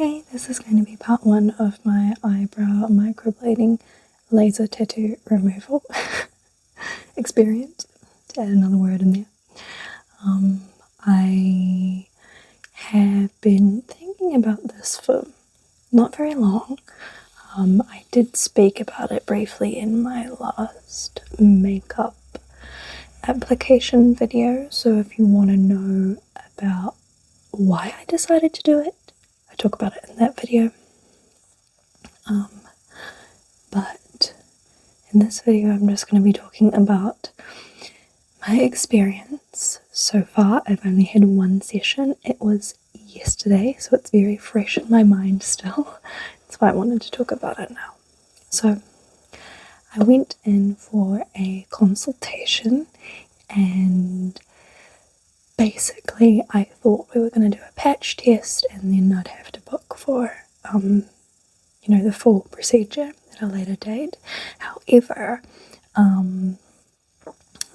Hey, this is going to be part one of my eyebrow microblading laser tattoo removal experience, to add another word in there. I have been thinking about this for not very long. I did speak about it briefly in my last makeup application video, so if you want to know about why I decided to do it, I talk about it in that video. But in this video I'm just going to be talking about my experience so far. I've only had one session. It was yesterday, so it's very fresh in my mind still. That's why I wanted to talk about it now. So I went in for a consultation, and basically I thought we were going to do a patch test and then I'd have to book for the full procedure at a later date. However,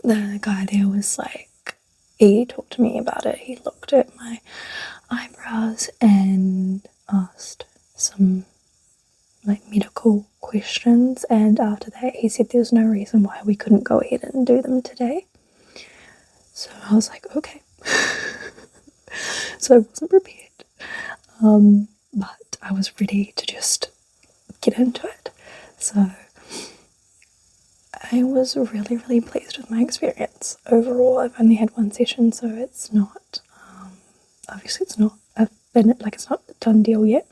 the guy there was like, he talked to me about it. He looked at my eyebrows and asked some medical questions, and after that he said there's no reason why we couldn't go ahead and do them today. So I was like, okay. So I wasn't prepared, but I was ready to just get into it. So I was really, really pleased with my experience. Overall, I've only had one session, so it's not, obviously it's not it's not a done deal yet.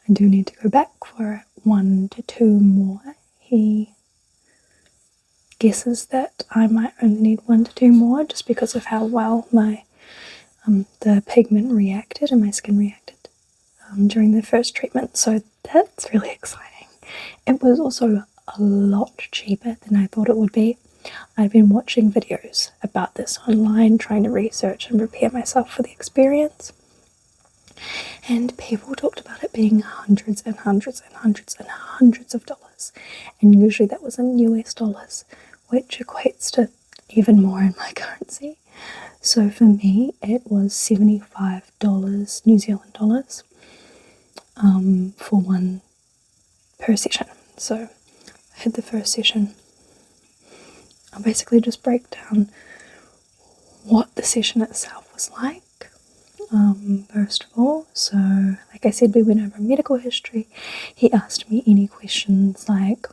I do need to go back for 1 to 2 more. He guesses that I might only need 1 to 2 more just because of how well my the pigment reacted and my skin reacted during the first treatment, so that's really exciting. It was also a lot cheaper than I thought it would be. I've been watching videos about this online, trying to research and prepare myself for the experience, and people talked about it being hundreds and hundreds and hundreds and hundreds of dollars, and usually that was in US dollars, which equates to even more in my currency. So for me it was $75 New Zealand dollars for one per session. So I had the first session. I'll basically just break down what the session itself was like. First of all, so like I said, we went over medical history. He asked me any questions like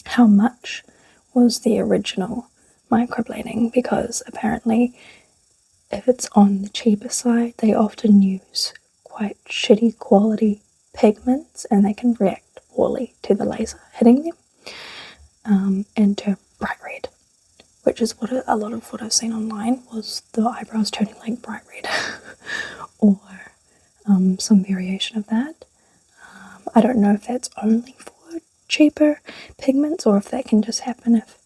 how much was the original microblading, because apparently if it's on the cheaper side they often use quite shitty quality pigments and they can react poorly to the laser hitting them, and turn bright red, which is what a lot of what I've seen online was the eyebrows turning like bright red or some variation of that. I don't know if that's only for cheaper pigments or if that can just happen if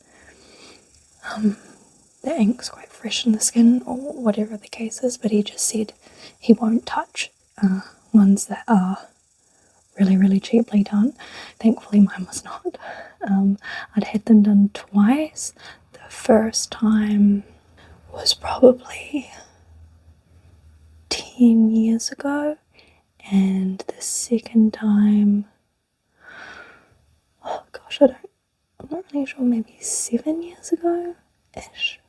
the ink's quite fresh in the skin or whatever the case is, but he just said he won't touch ones that are really, really cheaply done. Thankfully mine was not. I'd had them done twice. The first time was probably 10 years ago, and the second time, oh gosh, I'm not really sure, maybe 7 years ago-ish.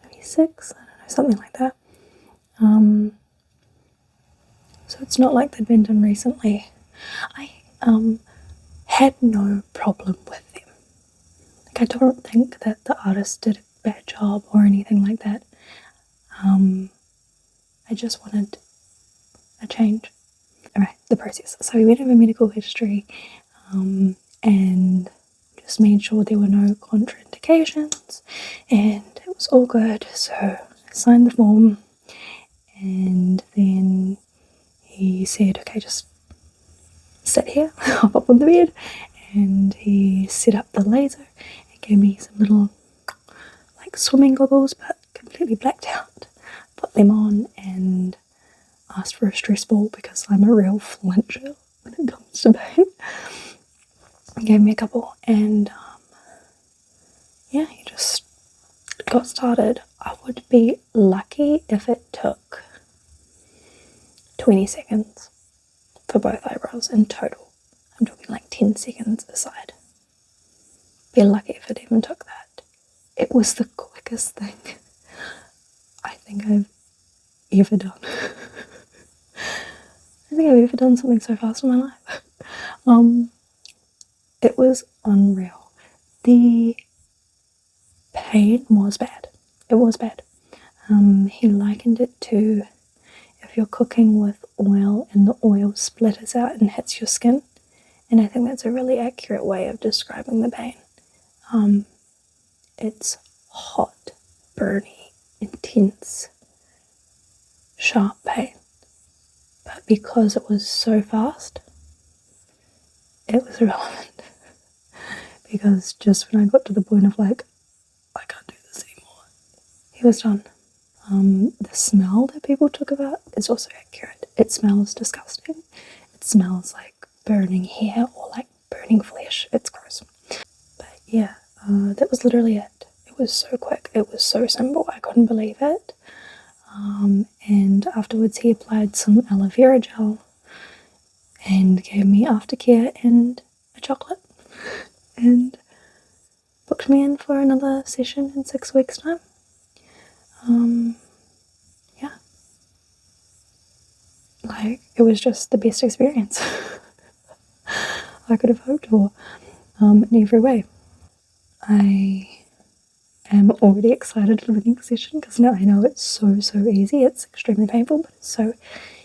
Maybe 6, I don't know, something like that. So it's not like they'd been done recently. I had no problem with them. Like, I don't think that the artist did a bad job or anything like that. I just wanted a change. Alright, the process. So we went over medical history and just made sure there were no contraindications, and it was all good. So I signed the form, and then he said, okay, just sit here, hop up on the bed, and he set up the laser and gave me some little like swimming goggles but completely blacked out. Put them on and asked for a stress ball because I'm a real flincher when it comes to pain. He gave me a couple, and yeah, he just got started. I would be lucky if it took 20 seconds for both eyebrows in total. I'm talking like 10 seconds aside. Be lucky if it even took that. It was the quickest thing I think I've ever done. I think I've ever done something so fast in my life. It was unreal. The pain was bad. It was bad. He likened it to if you're cooking with oil and the oil splatters out and hits your skin. And I think that's a really accurate way of describing the pain. It's hot, burny, intense, sharp pain. But because it was so fast, it was irrelevant. Because just when I got to the point of like, I can't do this anymore, he was done. The smell that people talk about is also accurate. It smells disgusting. It smells like burning hair or like burning flesh. It's gross. But yeah, that was literally it. It was so quick. It was so simple. I couldn't believe it. And afterwards he applied some aloe vera gel and gave me aftercare and a chocolate and booked me in for another session in 6 weeks' time. Yeah. Like, it was just the best experience I could have hoped for, in every way. I am already excited for the next session because now I know it's so easy. It's extremely painful, but it's so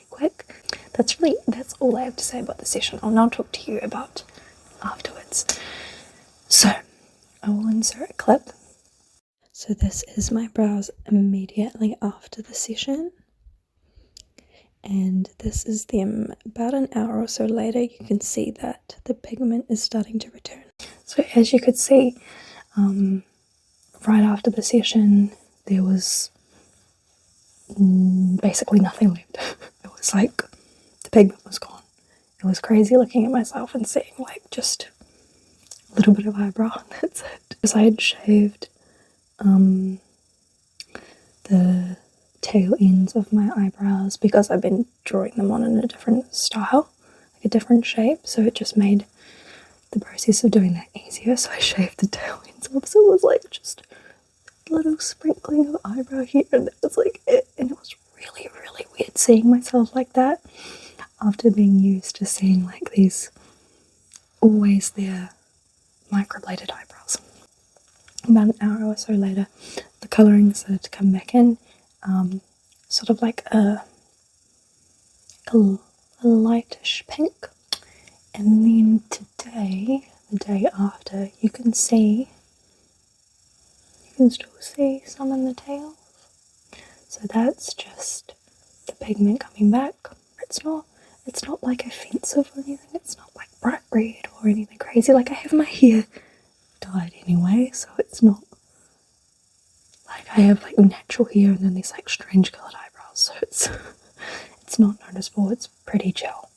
quick. That's all I have to say about the session. I'll now talk to you about afterwards. So, I will insert a clip. So this is my brows immediately after the session. And this is them about an hour or so later. You can see that the pigment is starting to return. So as you could see, right after the session, there was basically nothing left. It was like the pigment was gone. It was crazy looking at myself and seeing like just a little bit of eyebrow and that's it. Because I had shaved the tail ends of my eyebrows because I've been drawing them on in a different style, like a different shape, so it just made the process of doing that easier. So I shaved the tail ends off, so it was like just a little sprinkling of eyebrow here, and that was like it. And it was really weird seeing myself like that after being used to seeing like these always there microbladed eyebrows. About an hour or so later, the colouring started to come back in, sort of like a lightish pink. And then today, the day after, you can still see some in the tails. So that's just the pigment coming back. It's not like offensive or anything. It's not like bright red or anything crazy. Like, I have my hair dyed anyway, so it's not like I have like natural hair and then these like strange coloured eyebrows. So it's not noticeable. It's pretty chill.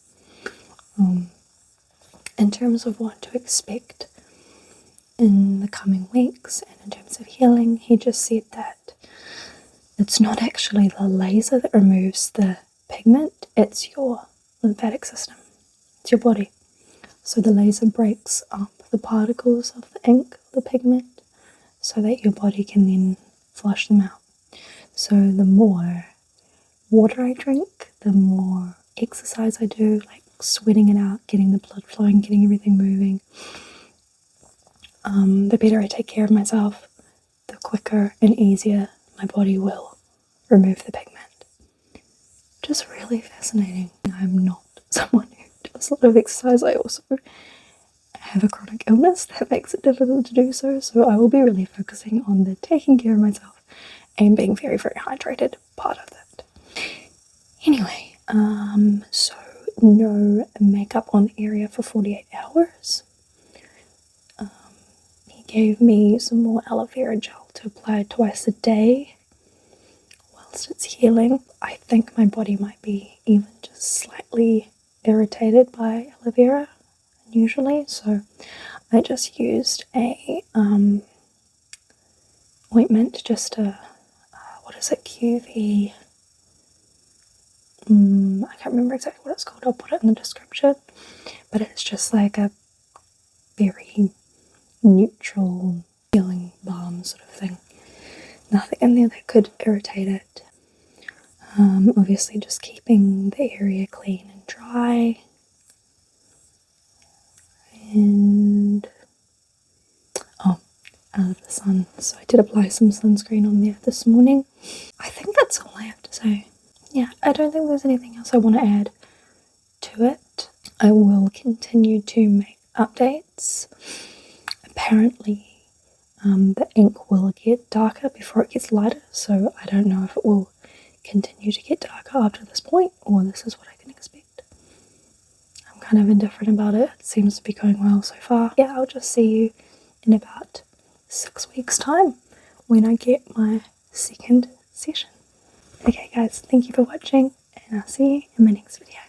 In terms of what to expect in the coming weeks and in terms of healing, he just said that it's not actually the laser that removes the pigment, it's your lymphatic system, it's your body. So the laser breaks up the particles of the ink, the pigment, so that your body can then flush them out. So the more water I drink, the more exercise I do, like sweating it out, getting the blood flowing, getting everything moving, the better I take care of myself, the quicker and easier my body will remove the pigment. Just really fascinating. I'm not someone who does a lot of exercise. I also have a chronic illness that makes it difficult to do so, so I will be really focusing on the taking care of myself and being very hydrated part of that. Anyway, so no makeup on the area for 48 hours. He gave me some more aloe vera gel to apply twice a day whilst it's healing. I think my body might be even just slightly irritated by aloe vera usually, so I just used a ointment, just a what is it, QV I can't remember exactly what it's called, I'll put it in the description, but it's just like a very neutral feeling balm sort of thing. Nothing in there that could irritate it. Obviously just keeping the area clean and dry. And out of the sun. So I did apply some sunscreen on there this morning. I think that's all I have to say. Yeah, I don't think there's anything else I want to add to it. I will continue to make updates. Apparently the ink will get darker before it gets lighter, so I don't know if it will continue to get darker after this point, or this is what I can expect. I'm kind of indifferent about it. It seems to be going well so far. Yeah, I'll just see you in about 6 weeks time when I get my second session. Okay guys, thank you for watching, and I'll see you in my next video.